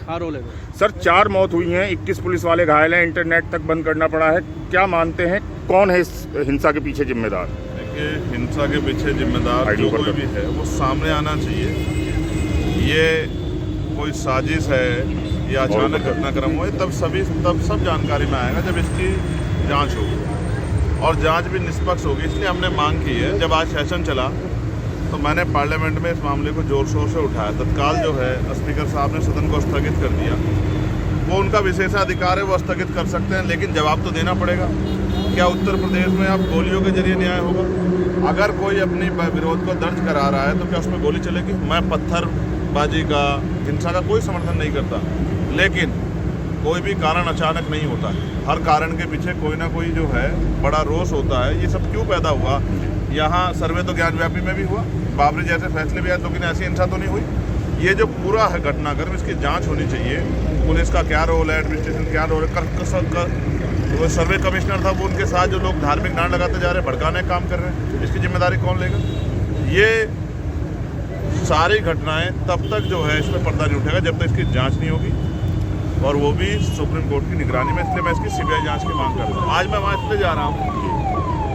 हाँ रोल है। सर 4 मौत हुई हैं, 21 पुलिस वाले घायल हैं, इंटरनेट तक बंद करना पड़ा है। क्या मानते हैं कौन है इस हिंसा के पीछे जिम्मेदार? देखिए, हिंसा के पीछे जिम्मेदार जो कोई भी है वो सामने आना चाहिए। ये कोई साजिश है या अचानक घटनाक्रम हुआ तब सब जानकारी में आएगा जब इसकी जांच होगी, और जांच भी निष्पक्ष होगी। इसलिए हमने मांग की है। जब आज सेशन चला तो मैंने पार्लियामेंट में इस मामले को जोर शोर से उठाया। तत्काल जो है स्पीकर साहब ने सदन को स्थगित कर दिया। वो उनका विशेषाधिकार है, वो स्थगित कर सकते हैं, लेकिन जवाब तो देना पड़ेगा। क्या उत्तर प्रदेश में अब गोलियों के जरिए न्याय होगा? अगर कोई अपनी विरोध को दर्ज करा रहा है तो क्या उसमें गोली चलेगी? मैं पत्थरबाजी का, हिंसा का कोई समर्थन नहीं करता, लेकिन कोई भी कारण अचानक नहीं होता है। हर कारण के पीछे कोई ना कोई जो है बड़ा रोष होता है। ये सब क्यों पैदा हुआ? यहाँ सर्वे तो ज्ञानव्यापी में भी हुआ, बाबरी जैसे फैसले भी आए, लेकिन ऐसी हिंसा तो नहीं हुई। ये जो पूरा है घटनाक्रम, इसकी जांच होनी चाहिए। पुलिस का क्या रोल है, एडमिनिस्ट्रेशन क्या रोल है? वो सर्वे कमिश्नर था, वो उनके साथ जो लोग धार्मिक नारा लगाते जा रहे हैं, भड़काने का काम कर रहे हैं, इसकी जिम्मेदारी कौन लेगा? ये सारी घटनाएं तब तक जो है इस पर पर्दा नहीं उठेगा जब तक इसकी जांच नहीं होगी, और वो भी सुप्रीम कोर्ट की निगरानी में। इसलिए मैं इसकी सीबीआई जांच की मांग करता हूँ। आज मैं वहाँ इसलिए जा रहा हूँ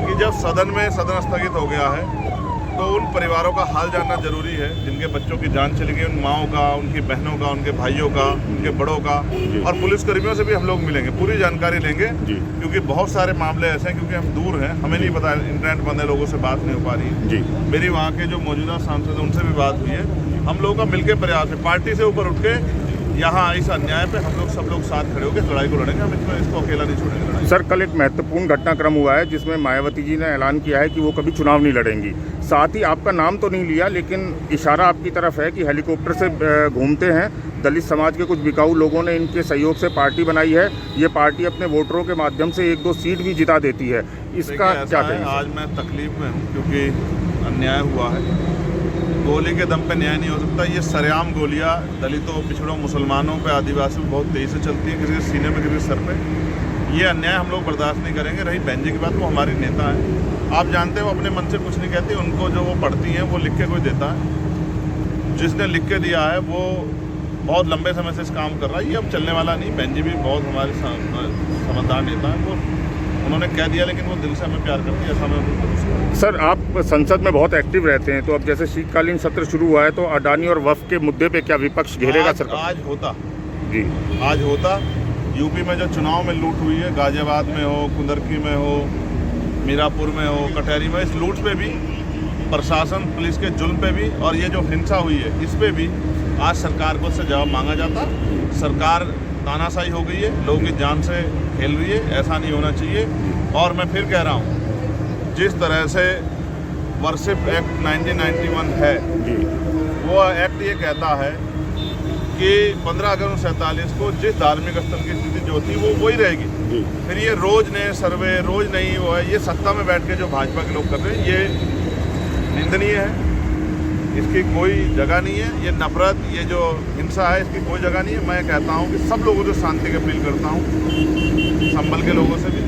कि जब सदन स्थगित हो गया है तो उन परिवारों का हाल जानना जरूरी है जिनके बच्चों की जान चली गई, उन माओं का, उनकी बहनों का, उनके भाइयों का, उनके बड़ों का, और पुलिसकर्मियों से भी हम लोग मिलेंगे, पूरी जानकारी लेंगे, क्योंकि बहुत सारे मामले ऐसे हैं, क्योंकि हम दूर हैं, हमें नहीं पता, इंटरनेट बंद है, लोगों से बात नहीं हो पा रही है। मेरी वहाँ के जो मौजूदा सांसद हैं उनसे भी बात हुई है। हम लोगों का मिलकर प्रयास है, पार्टी से ऊपर उठ के यहाँ इस अन्याय पे हम लोग सब लोग साथ खड़े होकर लड़ाई को लड़ेंगे। हम इसको अकेला नहीं छोड़ेंगे। सर कल एक महत्वपूर्ण घटनाक्रम हुआ है जिसमें मायावती जी ने ऐलान किया है कि वो कभी चुनाव नहीं लड़ेंगी। साथ ही आपका नाम तो नहीं लिया, लेकिन इशारा आपकी तरफ है कि हेलीकॉप्टर से घूमते हैं। दलित समाज के कुछ बिकाऊ लोगों ने इनके सहयोग से पार्टी बनाई है। ये पार्टी अपने वोटरों के माध्यम से 1-2 सीट भी जिता देती है। इसका क्या कहेंगे? आज मैं तकलीफ में हूँ क्योंकि अन्याय हुआ है। गोली के दम पे न्याय नहीं हो सकता। ये सरेआम गोलियां दलितों, पिछड़ों, मुसलमानों पे, आदिवासियों पे बहुत तेज़ी से चलती है, किसी के सीने पे, किसी के सर पे। ये अन्याय हम लोग बर्दाश्त नहीं करेंगे। रही बहन जी की बात, वो हमारी नेता है, आप जानते हैं, वो अपने मन से कुछ नहीं कहती। उनको जो वो पढ़ती हैं वो लिख के कोई देता है। जिसने लिख के दिया है वो बहुत लंबे समय से इस काम कर रहा है। ये अब चलने वाला नहीं। बहन जी भी बहुत हमारे समझदार नेता है। वो उन्होंने कह दिया, लेकिन वो दिल से हमें प्यार करती है, ऐसा मैं। सर आप संसद में बहुत एक्टिव रहते हैं, तो अब जैसे शीतकालीन सत्र शुरू हुआ है तो अडानी और वक्फ के मुद्दे पे क्या विपक्ष घेरेगा सरकार? आज होता यूपी में जो चुनाव में लूट हुई है, गाजियाबाद में हो, कुंदरकी में हो, मीरापुर में हो, कटहरी में, इस लूट पे भी प्रशासन, पुलिस के जुल्म पे भी, और ये जो हिंसा हुई है इस पे भी आज सरकार को उससे जवाब मांगा जाता। सरकार तानाशाही हो गई है, लोगों की जान से खेल रही है, ऐसा नहीं होना चाहिए। और मैं फिर कह रहा हूँ, जिस तरह से वर्शिप एक्ट 1991 है, वो एक्ट ये कहता है कि 15 अगस्त 1947 को जिस धार्मिक स्थल की स्थिति जो थी वो वही रहेगी। फिर ये रोज नए सर्वे, रोज नहीं वो है, ये सत्ता में बैठ के जो भाजपा के लोग कर रहे हैं, ये निंदनीय है। इसकी कोई जगह नहीं है। ये नफरत, ये जो हिंसा है, इसकी कोई जगह नहीं है। मैं कहता हूँ कि सब लोगों से शांति की अपील करता हूँ, संभल के लोगों से भी,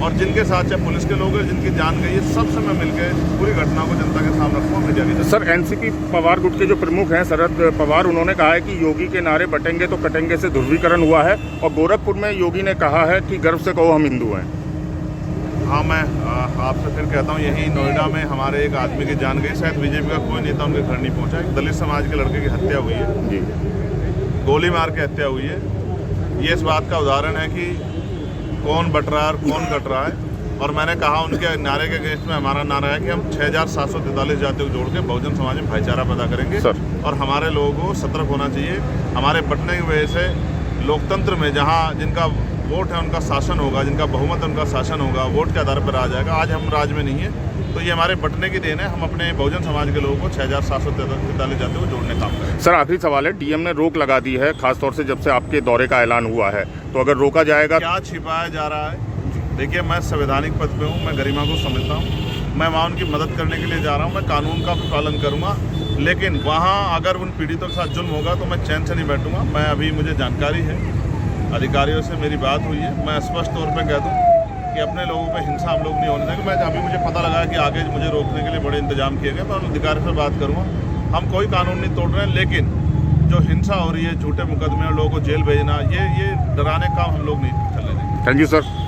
और जिनके साथ चाहे पुलिस के लोग हैं, जिनकी जान गई है, सबसे मैं मिलकर पूरी घटना को जनता के सामने रखूँ। मीडिया की सर एनसीपी पवार गुट के जो प्रमुख हैं शरद पवार, उन्होंने कहा है कि योगी के नारे बटेंगे तो कटेंगे से ध्रुवीकरण हुआ है, और गोरखपुर में योगी ने कहा है कि गर्व से कहो हम हिंदू हैं। हाँ, मैं आपसे फिर कहता हूँ, यहीं नोएडा में हमारे एक आदमी की जान गई। शायद बीजेपी का कोई नेता उनके घर नहीं पहुँचा। एक दलित समाज के लड़के की हत्या हुई है, गोली मार के हत्या हुई है। ये इस बात का उदाहरण है कि कौन बट रहा है और कौन कट रहा है। और मैंने कहा उनके नारे के अगेंस्ट में हमारा नारा है कि हम 6743 जातियों को जोड़ के बहुजन समाज में भाईचारा पैदा करेंगे और हमारे लोगों को सतर्क होना चाहिए। हमारे बंटने की वजह से लोकतंत्र में जहाँ जिनका वोट है उनका शासन होगा, जिनका बहुमत है उनका शासन होगा, वोट के आधार पर आ जाएगा। आज हम राज में नहीं है, तो ये हमारे बंटने की देन है। हम अपने बहुजन समाज के लोगों को 6743 जातियों को जोड़ने का काम करें। सर आखिरी सवाल है, डीएम ने रोक लगा दी है, खासतौर से जब से आपके दौरे का ऐलान हुआ है, तो अगर रोका जाएगा? क्या छिपाया जा रहा है? देखिए, मैं संवैधानिक पद पे हूँ, मैं गरिमा को समझता हूँ, मैं वहाँ उनकी मदद करने के लिए जा रहा हूँ, मैं कानून का भी पालन करूँगा। लेकिन वहाँ अगर उन पीड़ितों के साथ जुल्म होगा तो मैं चैन से नहीं बैठूँगा। मैं अभी, मुझे जानकारी है, अधिकारियों से मेरी बात हुई है, मैं स्पष्ट तौर पर कह दूँ कि अपने लोगों पे हिंसा हम लोग नहीं होने देंगे। मैं अभी मुझे पता लगा कि आगे मुझे रोकने के लिए बड़े इंतजाम किए गए, मैं उन अधिकारियों से बात करूँगा। हम कोई कानून नहीं तोड़ रहे हैं, लेकिन जो हिंसा हो रही है, झूठे मुकदमे और लोगों को जेल भेजना, ये डराने का हम लोग नहीं चलने देंगे। Thank you sir.